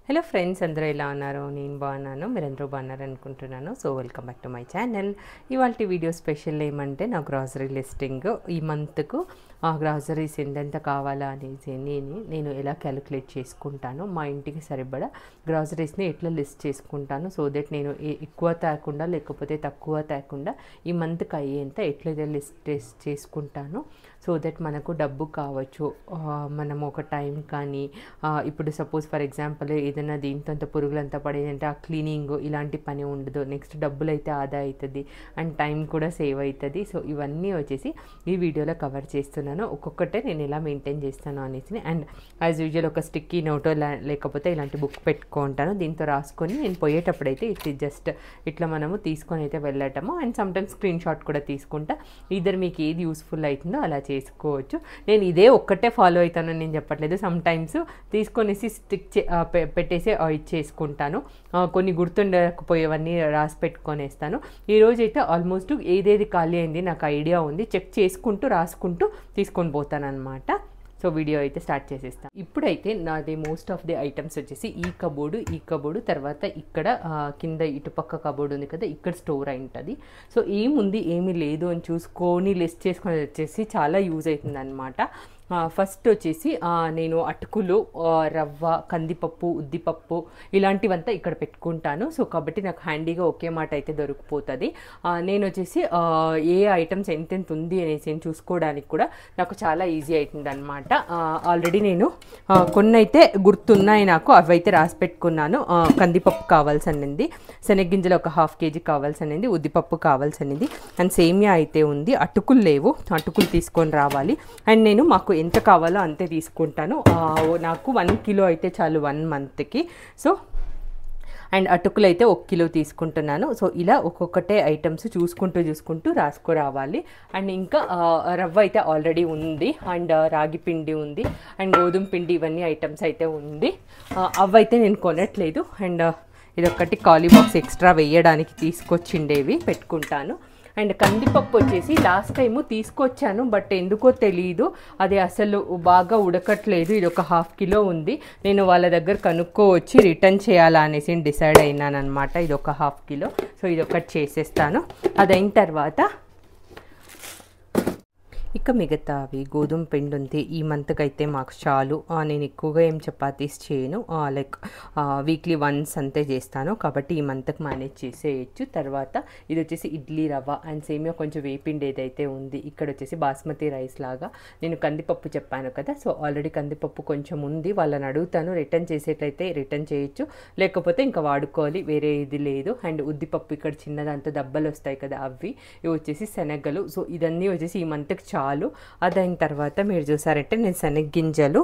Hello friends, అందరూ ఎలా ఉన్నారు? నేను బాగున్నాను, మీరందరూ బాగున్నారు అనుకుంటున్నాను. So welcome back to my channel. ఇవాళ వీడియో స్పెషల్ ఏమంటే నా గ్రాసరీ లిస్టింగ్. ఈ మంత్కు ఆ గ్రాసరీస్ ఎంతెంత కావాలా అనేసి నేను ఎలా క్యాలిక్యులేట్ చేసుకుంటాను, మా ఇంటికి సరిపడా గ్రాసరీస్ని ఎట్లా లిస్ట్ చేసుకుంటాను, సో దట్ నేను ఎక్కువ తేకుండా లేకపోతే తక్కువ తేకుండా ఈ మంత్కి అయ్యేంత ఎట్లయితే లిస్ట్ చేసుకుంటాను. సో దట్ మనకు డబ్బు కావచ్చు, మనం ఒక టైం కానీ ఇప్పుడు సపోజ్ ఫర్ ఎగ్జాంపుల్ ఏదైనా దీంతో అంత పురుగులంతా పడేదంటే ఆ క్లీనింగ్ ఇలాంటి పని ఉండదు. నెక్స్ట్ డబ్బులు అయితే ఆదా అవుతుంది అండ్ టైం కూడా సేవ్ అవుతుంది. సో ఇవన్నీ వచ్చేసి ఈ వీడియోలో కవర్ చేస్తున్నాను. ఒక్కొక్కటే నేను ఎలా మెయింటైన్ చేస్తాను అనేసి. అండ్ యాజ్ యూజువల్ ఒక స్టిక్కీ నోటో లేకపోతే ఇలాంటి బుక్ పెట్టుకుంటాను. దీంతో రాసుకొని నేను పోయేటప్పుడు అయితే జస్ట్ ఇట్లా మనము తీసుకొని అయితే వెళ్ళటము. అండ్ సమ్టైమ్స్ స్క్రీన్ షాట్ కూడా తీసుకుంటా. ఇద్దరు మీకు ఏది యూస్ఫుల్ అవుతుందో అలా చేసుకోవచ్చు. నేను ఇదే ఒక్కటే ఫాలో అవుతానని నేను చెప్పట్లేదు. సమ్ టైమ్స్ తీసుకొనేసి స్టిక్ పెట్టేసి ఇచ్చేసుకుంటాను. కొన్ని గుర్తుండకపోయేవన్నీ రాసి పెట్టుకొనేస్తాను. ఈరోజు అయితే ఆల్మోస్ట్ ఏదేది ఖాళీ అయింది నాకు ఐడియా ఉంది, చెక్ చేసుకుంటూ రాసుకుంటూ తీసుకొని పోతాను అనమాట. సో వీడియో అయితే స్టార్ట్ చేసేస్తాను. ఇప్పుడైతే నాది మోస్ట్ ఆఫ్ ది ఐటమ్స్ వచ్చేసి ఈ కబోర్డు తర్వాత ఇక్కడ కింద ఇటుపక్క కబోర్డు ఉంది కదా, ఇక్కడ స్టోర్ అయి ఉంటుంది. సో ఏముంది ఏమీ లేదు అని చూసుకొని లిస్ట్ చేసుకొని వచ్చేసి చాలా యూజ్ అవుతుంది అనమాట. ఫస్ట్ వచ్చేసి నేను అటుకులు, రవ్వ, కందిపప్పు, ఉద్దిపప్పు ఇలాంటివంతా ఇక్కడ పెట్టుకుంటాను. సో కాబట్టి నాకు హ్యాండీగా ఒకే మాట అయితే దొరికిపోతుంది. నేను వచ్చేసి ఏ ఐటమ్స్ ఎంతెంత ఉంది అనేసి చూసుకోవడానికి కూడా నాకు చాలా ఈజీ అవుతుంది అనమాట. ఆల్రెడీ నేను కొన్ని అయితే గుర్తున్నాయి నాకు, అవైతే రాసి పెట్టుకున్నాను. కందిపప్పు కావాల్సింది, శనగగింజలు ఒక 1/2 kg కావాల్సింది, ఉద్దిపప్పు కావాల్సింది, అండ్ సేమియా అయితే ఉంది. అటుకులు లేవు, అటుకులు తీసుకొని రావాలి. అండ్ నేను మాకు ఎంత కావాలో అంతే తీసుకుంటాను. నాకు 1 kilo అయితే చాలు 1 monthకి. సో అండ్ అటుకులు అయితే 1 kilo తీసుకుంటున్నాను. సో ఇలా ఒక్కొక్కటే ఐటమ్స్ చూసుకుంటూ రాసుకురావాలి. అండ్ ఇంకా రవ్వ అయితే ఆల్రెడీ ఉంది, అండ్ రాగి పిండి ఉంది, అండ్ గోధుమ పిండి, ఇవన్నీ ఐటమ్స్ అయితే ఉంది. అవైతే నేను కొనట్లేదు. అండ్ ఇదొక్కటి ఖాళీ బాక్స్ ఎక్స్ట్రా వేయడానికి తీసుకొచ్చిండేవి పెట్టుకుంటాను. అండ్ కందిపప్పు వచ్చేసి లాస్ట్ టైము తీసుకొచ్చాను, బట్ ఎందుకో తెలియదు అది అసలు బాగా ఉడకట్లేదు. ఇది ఒక 1/2 kilo ఉంది. నేను వాళ్ళ దగ్గర కనుక్కోవచ్చి రిటర్న్ చేయాలా అనేసి డిసైడ్ అయినాను అనమాట. ఇది ఒక 1/2 kilo. సో ఇది ఒకటి చేసేస్తాను. అదైన తర్వాత ఇక మిగతావి గోధుమ పిండి ఉంది. ఈ మంత్కి అయితే మాకు చాలు. నేను ఎక్కువగా ఏం చపాతీస్ చేయను, లైక్ వీక్లీ వన్స్ అంతే చేస్తాను. కాబట్టి ఈ మంత్కి మేనేజ్ చేసేయచ్చు. తర్వాత ఇది వచ్చేసి ఇడ్లీ రవ్వ అండ్ సేమియా కొంచెం వేపిండి ఏదైతే ఉంది. ఇక్కడ వచ్చేసి బాస్మతి రైస్ లాగా నేను కందిపప్పు చెప్పాను కదా, సో ఆల్రెడీ కందిపప్పు కొంచెం ఉంది. వాళ్ళని అడుగుతాను, రిటర్న్ చేసేటైతే రిటర్న్ చేయొచ్చు, లేకపోతే ఇంకా వాడుకోవాలి, వేరే ఇది లేదు. అండ్ ఉద్దిపప్పు ఇక్కడ చిన్నదంతా దబ్బలు వస్తాయి కదా, అవి ఇవి వచ్చేసి శనగలు. సో ఇదన్నీ వచ్చేసి ఈ మంత్కి చాలు. అదైన తర్వాత మీరు చూసారంటే నేను శనగగింజలు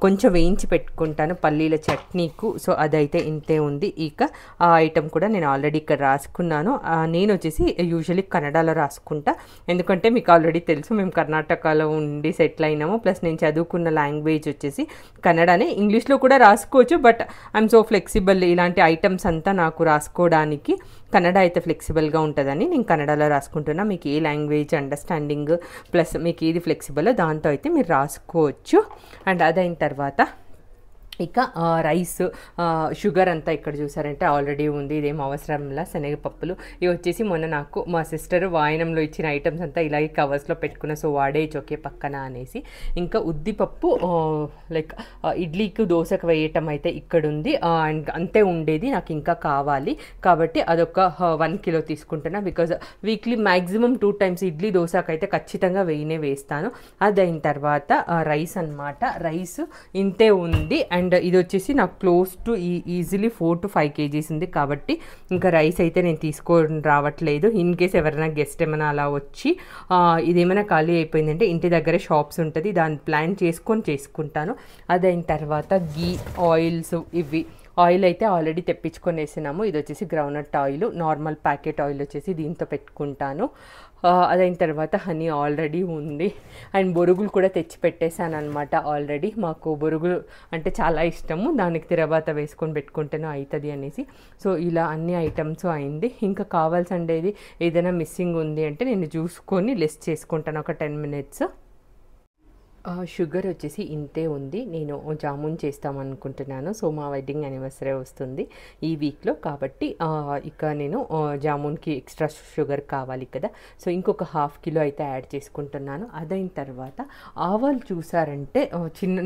కొంచెం వేయించి పెట్టుకుంటాను పల్లీల చట్నీకు. సో అదైతే ఇంతే ఉంది. ఇక ఆ ఐటమ్ కూడా నేను ఆల్రెడీ ఇక్కడ రాసుకున్నాను. నేను వచ్చేసి యూజువల్లీ కన్నడలో రాసుకుంటా, ఎందుకంటే మీకు ఆల్రెడీ తెలుసు మేము కర్ణాటకలో ఉండి సెటిల్ అయినాము. ప్లస్ నేను చదువుకున్న లాంగ్వేజ్ వచ్చేసి కన్నడనే. ఇంగ్లీష్లో కూడా రాసుకోవచ్చు, బట్ ఐఎమ్ సో ఫ్లెక్సిబుల్. ఇలాంటి ఐటమ్స్ అంతా నాకు రాసుకోవడానికి కన్నడ అయితే ఫ్లెక్సిబుల్గా ఉంటుందని నేను కన్నడలో రాసుకుంటున్నా. మీకు ఏ లాంగ్వేజ్ అండర్స్టాండింగ్ ప్లస్ మీకు ఏది ఫ్లెక్సిబుల్ దాంతో అయితే మీరు రాసుకోవచ్చు. అండ్ అదైన తర్వాత ఇక రైస్, షుగర్ అంతా ఇక్కడ చూసారంటే ఆల్రెడీ ఉంది, ఇదేం అవసరంలా. శనగపప్పులు ఇవి వచ్చేసి మొన్న నాకు మా సిస్టర్ వాయనంలో ఇచ్చిన ఐటమ్స్ అంతా ఇలాగే కవర్స్లో పెట్టుకున్నా, సో వాడేయచ్చు ఒకే పక్కన అనేసి. ఇంకా ఉద్దిపప్పు లైక్ ఇడ్లీకి దోశకు వేయటం అయితే ఇక్కడ ఉంది. అండ్ అంతే ఉండేది, నాకు ఇంకా కావాలి కాబట్టి అదొక 1 kilo తీసుకుంటున్నా. Because weekly maximum 2 times idli దోశకు అయితే ఖచ్చితంగా వేస్తాను. అదైన తర్వాత రైస్ అనమాట. రైస్ ఇంతే ఉంది. అండ్ ఇది వచ్చేసి నాకు close to easily 4 to 5 kgs ఉంది. కాబట్టి ఇంకా రైస్ అయితే నేను తీసుకొని రావట్లేదు. ఇన్ కేస్ ఎవరైనా గెస్ట్ ఏమైనా అలా వచ్చి ఇదేమైనా ఖాళీ అయిపోయిందంటే ఇంటి దగ్గరే షాప్స్ ఉంటుంది, దాన్ని ప్లాన్ చేసుకుంటాను. అదైన తర్వాత గీ, ఆయిల్స్, ఇవి ఆయిల్ అయితే ఆల్రెడీ తెప్పించుకొని వేసినాము. ఇది వచ్చేసి groundnut oil, normal packet oil వచ్చేసి దీంతో పెట్టుకుంటాను. అదైన తర్వాత హనీ ఆల్రెడీ ఉంది. అండ్ బొరుగులు కూడా తెచ్చి పెట్టేశాను అనమాట ఆల్రెడీ. మాకు బొరుగులు అంటే చాలా ఇష్టము, దానికి తిరవాత వేసుకొని పెట్టుకుంటేనే అవుతుంది అనేసి. సో ఇలా అన్ని ఐటమ్స్ అయింది. ఇంకా కావాల్సిండేది ఏదైనా మిస్సింగ్ ఉంది అంటే నేను చూసుకొని లిస్ట్ చేసుకుంటాను ఒక 10 minutes. షుగర్ వచ్చేసి ఇంతే ఉంది. నేను జామున్ చేస్తామనుకుంటున్నాను. సో మా వెడ్డింగ్ యానివర్సరీ వస్తుంది ఈ వీక్లో, కాబట్టి ఇక నేను జామున్కి ఎక్స్ట్రా షుగర్ కావాలి కదా, సో ఇంకొక ½ కిలో అయితే యాడ్ చేసుకుంటున్నాను. అదైన తర్వాత ఆవాలు చూసారంటే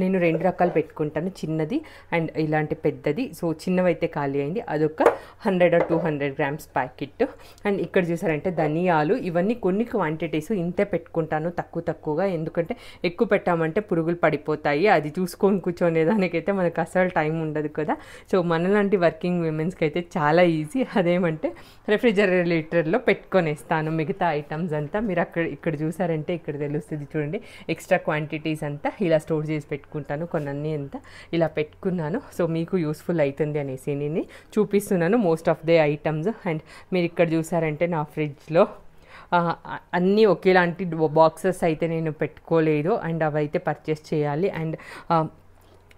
నేను 2 రకాలు పెట్టుకుంటాను, చిన్నది అండ్ ఇలాంటి పెద్దది. సో చిన్నవైతే ఖాళీ అయింది, అదొక 100 or 200 grams ప్యాకెట్. అండ్ ఇక్కడ చూసారంటే ధనియాలు, ఇవన్నీ కొన్ని క్వాంటిటీస్ ఇంతే పెట్టుకుంటాను, తక్కువగా, ఎందుకంటే ఎక్కువ పెట్టామంటే పురుగులు పడిపోతాయి. అది చూసుకొని కూర్చొనేదానికైతే మనకు అసలు టైం ఉండదు కదా. సో మనలాంటి వర్కింగ్ విమెన్స్కి అయితే చాలా ఈజీ. అదేమంటే రెఫ్రిజరేటర్లో పెట్టుకొనేస్తాను మిగతా ఐటమ్స్ అంతా. మీరు ఇక్కడ చూసారంటే ఇక్కడ తెలుస్తుంది చూడండి, ఎక్స్ట్రా క్వాంటిటీస్ అంతా ఇలా స్టోర్ చేసి పెట్టుకుంటాను. కొన్ని అంతా ఇలా పెట్టుకున్నాను. సో మీకు యూస్ఫుల్ అవుతుంది అనేసి నేను చూపిస్తున్నాను most of the items. And మీరు ఇక్కడ చూసారంటే నా ఫ్రిడ్జ్లో అన్నీ ఒకేలాంటి బాక్సెస్ అయితే నేను పెట్టుకోలేదు, అండ్ అవి అయితే పర్చేస్ చేయాలి. అండ్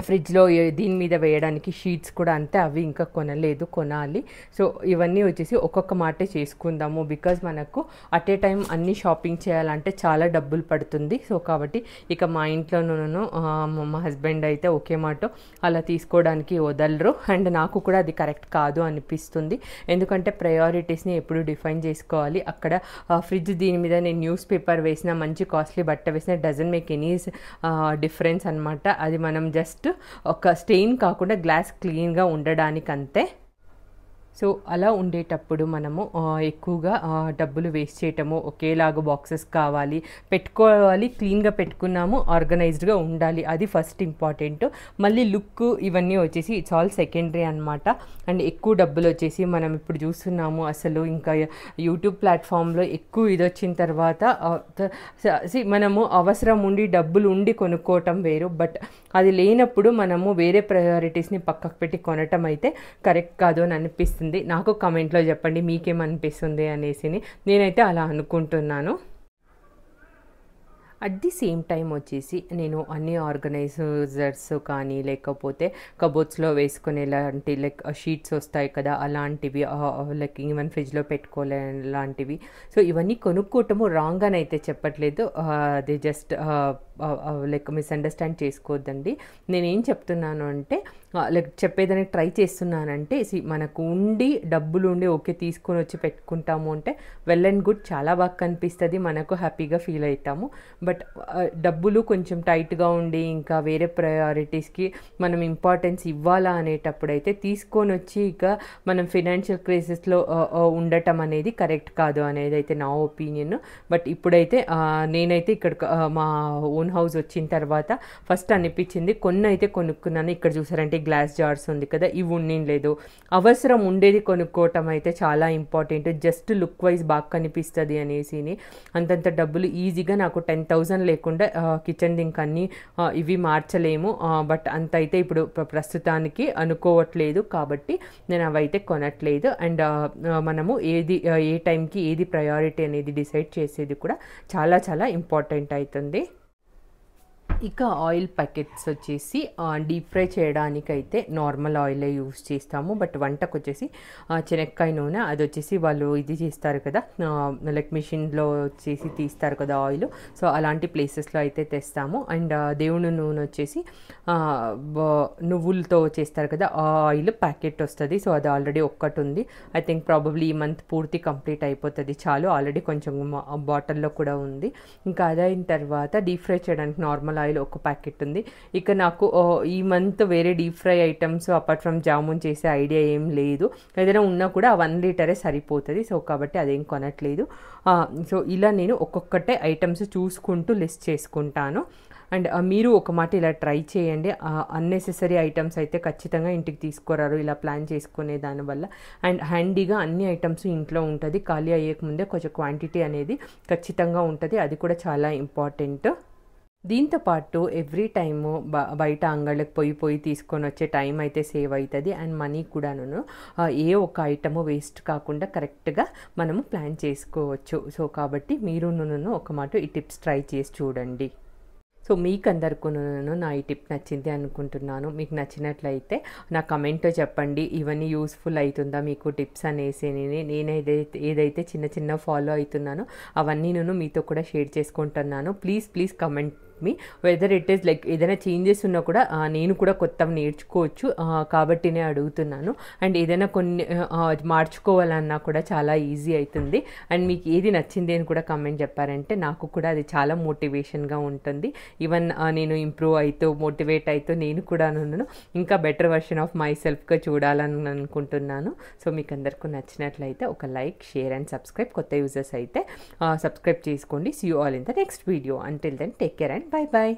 ఫ్రిడ్జ్లో దీని మీద వేయడానికి షీట్స్ కూడా అంతే, అవి ఇంకా కొనాలి. సో ఇవన్నీ వచ్చేసి ఒక్కొక్క మాటే చేసుకుందాము, బికాజ్ మనకు అట్ ఏ టైం అన్నీ షాపింగ్ చేయాలంటే చాలా డబ్బులు పడుతుంది. సో కాబట్టి ఇక మా ఇంట్లోనూ మా హస్బెండ్ అయితే ఒకే మాట అలా తీసుకోవడానికి వదలరు. అండ్ నాకు కూడా అది కరెక్ట్ కాదు అనిపిస్తుంది, ఎందుకంటే ప్రయారిటీస్ని ఎప్పుడు డిఫైన్ చేసుకోవాలి. అక్కడ ఫ్రిడ్జ్ దీని మీద నేను న్యూస్ పేపర్ వేసినా, మంచి కాస్ట్లీ బట్ట వేసినా, డజంట్ మేక్ ఎనీ డిఫరెన్స్ అనమాట. అది మనం జస్ట్ ఒక స్టెయిన్ కాకుండా గ్లాస్ క్లీన్గా ఉండడానికి అంతే. సో అలా ఉండేటప్పుడు మనము ఎక్కువగా డబ్బులు వేస్ట్ చేయటము, ఒకేలాగా బాక్సెస్ కావాలి, పెట్టుకోవాలి, క్లీన్గా పెట్టుకున్నాము, ఆర్గనైజ్డ్గా ఉండాలి, అది ఫస్ట్ ఇంపార్టెంట్. మళ్ళీ లుక్ ఇవన్నీ వచ్చేసి ఇట్స్ ఆల్ సెకండరీ అనమాట. అండ్ ఎక్కువ డబ్బులు వచ్చేసి మనం ఇప్పుడు చూస్తున్నాము, అసలు ఇంకా యూట్యూబ్ ప్లాట్ఫామ్లో ఎక్కువ ఇది వచ్చిన తర్వాత మనము అవసరం ఉండి డబ్బులు ఉండి కొనుక్కోవటం వేరు, బట్ అది లేనప్పుడు మనము వేరే ప్రయారిటీస్ని పక్కకు పెట్టి కొనటం అయితే కరెక్ట్ కాదు అని అనిపిస్తుంది. నాకు కామెంట్లో చెప్పండి మీకేమనిపిస్తుంది అనేసి. నేనైతే అలా అనుకుంటున్నాను. అట్ ది సేమ్ టైం వచ్చేసి నేను అన్ని ఆర్గనైజర్స్ కానీ, లేకపోతే కబోర్డ్స్లో వేసుకునేలాంటి లైక్ షీట్స్ వస్తాయి కదా, అలాంటివి, లైక్ ఈవెన్ ఫ్రిడ్జ్లో పెట్టుకోలేలాంటివి. సో ఇవన్నీ కొనుక్కోవటము రాంగ్ అని అయితే చెప్పట్లేదు, అది జస్ట్ లైక్ మిస్అండర్స్టాండ్ చేసుకోవద్దండి. నేనేం చెప్తున్నాను అంటే, లైక్ చెప్పేదాన్ని ట్రై చేస్తున్నానంటే, మనకు ఉండి డబ్బులు ఉండి ఓకే తీసుకొని వచ్చి పెట్టుకుంటాము అంటే వెల్ అండ్ గుడ్, చాలా బాగా కనిపిస్తుంది, మనకు హ్యాపీగా ఫీల్ అవుతాము. బట్ డబ్బులు కొంచెం టైట్గా ఉండి ఇంకా వేరే ప్రయారిటీస్కి మనం ఇంపార్టెన్స్ ఇవ్వాలా అనేటప్పుడు అయితే తీసుకొని వచ్చి ఇక మనం ఫినాన్షియల్ క్రైసిస్లో ఉండటం అనేది కరెక్ట్ కాదు అనేది అయితే నా ఒపీనియన్. బట్ ఇప్పుడైతే నేనైతే ఇక్కడ మా ఓన్ హౌస్ వచ్చిన తర్వాత ఫస్ట్ అనిపించింది, కొన్ని అయితే కొనుక్కున్నాను. ఇక్కడ చూసారంటే గ్లాస్ జార్స్ ఉంది కదా, ఇవి ఉండలేదు. అవసరం ఉండేది కొనుక్కోవటం అయితే చాలా ఇంపార్టెంట్, జస్ట్ లుక్ వైజ్ బాగా కనిపిస్తుంది అనేసి. అంతంత డబ్బులు ఈజీగా నాకు 10,000 లేకుండా కిచెన్ దింక్ అన్నీ ఇవి మార్చలేము, బట్ అంత అయితే ఇప్పుడు ప్రస్తుతానికి అనుకోవట్లేదు, కాబట్టి నేను అవైతే కొనట్లేదు. అండ్ మనము ఏ టైంకి ఏది ప్రయారిటీ అనేది డిసైడ్ చేసేది కూడా చాలా చాలా ఇంపార్టెంట్ అవుతుంది. ఇక ఆయిల్ ప్యాకెట్స్ వచ్చేసి డీప్ ఫ్రై చేయడానికైతే నార్మల్ ఆయిలే యూస్ చేస్తాము, బట్ వంటకు వచ్చేసి శనక్కాయ నూనె, అది వచ్చేసి వాళ్ళు ఇది చేస్తారు కదా, లైక్ మిషన్లో వచ్చేసి తీస్తారు కదా ఆయిల్, సో అలాంటి ప్లేసెస్లో అయితే తెస్తాము. అండ్ దేవుని నూనె వచ్చేసి నువ్వులతో చేస్తారు కదా, ఆ ఆయిల్ ప్యాకెట్ వస్తుంది. సో అది ఆల్రెడీ ఒక్కటి ఉంది, ఐ థింక్ ప్రాబబ్లీ ఈ మంత్ పూర్తి కంప్లీట్ అయిపోతుంది, చాలు, ఆల్రెడీ కొంచెం బాటిల్లో కూడా ఉంది. ఇంకా అదైన తర్వాత డీప్ ఫ్రై చేయడానికి నార్మల్ ఆయిల్ ఒక ప్యాకెట్ ఉంది. ఇక నాకు ఈ మంత్ వేరే deep fry items apart from jamun చేసే ఐడియా ఏం లేదు, ఏదైనా ఉన్నా కూడా 1 లీటరే సరిపోతుంది. సో కాబట్టి అదేం కొనట్లేదు. సో ఇలా నేను ఒక్కొక్కటే ఐటమ్స్ చూసుకుంటూ లిస్ట్ చేసుకుంటాను. అండ్ మీరు ఒక మాట ఇలా ట్రై చేయండి, అన్నెసెసరీ ఐటమ్స్ అయితే ఖచ్చితంగా ఇంటికి తీసుకురారు ఇలా ప్లాన్ చేసుకునే దానివల్ల. అండ్ హ్యాండీగా అన్ని ఐటమ్స్ ఇంట్లో ఉంటుంది, ఖాళీ అయ్యేకముందే కొంచెం క్వాంటిటీ అనేది ఖచ్చితంగా ఉంటుంది, అది కూడా చాలా ఇంపార్టెంట్. దీంతో పాటు ఎవ్రీ టైము బయట అంగళ్ళకి పోయి తీసుకొని వచ్చే టైం అయితే సేవ్ అవుతుంది, అండ్ మనీ కూడాను ఏ ఒక ఐటము వేస్ట్ కాకుండా కరెక్ట్గా మనము ప్లాన్ చేసుకోవచ్చు. సో కాబట్టి మీరును ఒక మాట ఈ టిప్స్ ట్రై చేసి చూడండి. సో మీకు అందరికీ నా ఈ టిప్ నచ్చింది అనుకుంటున్నాను. మీకు నచ్చినట్లయితే నా కమెంట్లో చెప్పండి, ఇవన్నీ యూస్ఫుల్ అవుతుందా మీకు టిప్స్ అనేసి. నేను ఏదైతే చిన్న ఫాలో అవుతున్నానో అవన్నీ నేను మీతో కూడా షేర్ చేసుకుంటున్నాను. Please comment me. Whether it is like ఏదైనా చేంజెస్ ఉన్నా కూడా నేను కూడా కొత్తవి నేర్చుకోవచ్చు కాబట్టినే అడుగుతున్నాను. అండ్ ఏదైనా కొన్ని మార్చుకోవాలన్నా కూడా చాలా ఈజీ అవుతుంది. అండ్ మీకు ఏది నచ్చింది అని కూడా కమెంట్ చెప్పారంటే నాకు కూడా అది చాలా మోటివేషన్గా ఉంటుంది. ఈవెన్ నేను ఇంప్రూవ్ అవుతూ మోటివేట్ అవుతూ నేను కూడా ఇంకా బెటర్ వర్షన్ ఆఫ్ మై సెల్ఫ్గా చూడాలని అనుకుంటున్నాను. సో మీకు అందరికీ నచ్చినట్లయితే ఒక లైక్, షేర్ అండ్ సబ్స్క్రైబ్. కొత్త యూజర్స్ అయితే సబ్స్క్రైబ్ చేసుకోండి. See you all in the next video. Until then take care and bye bye.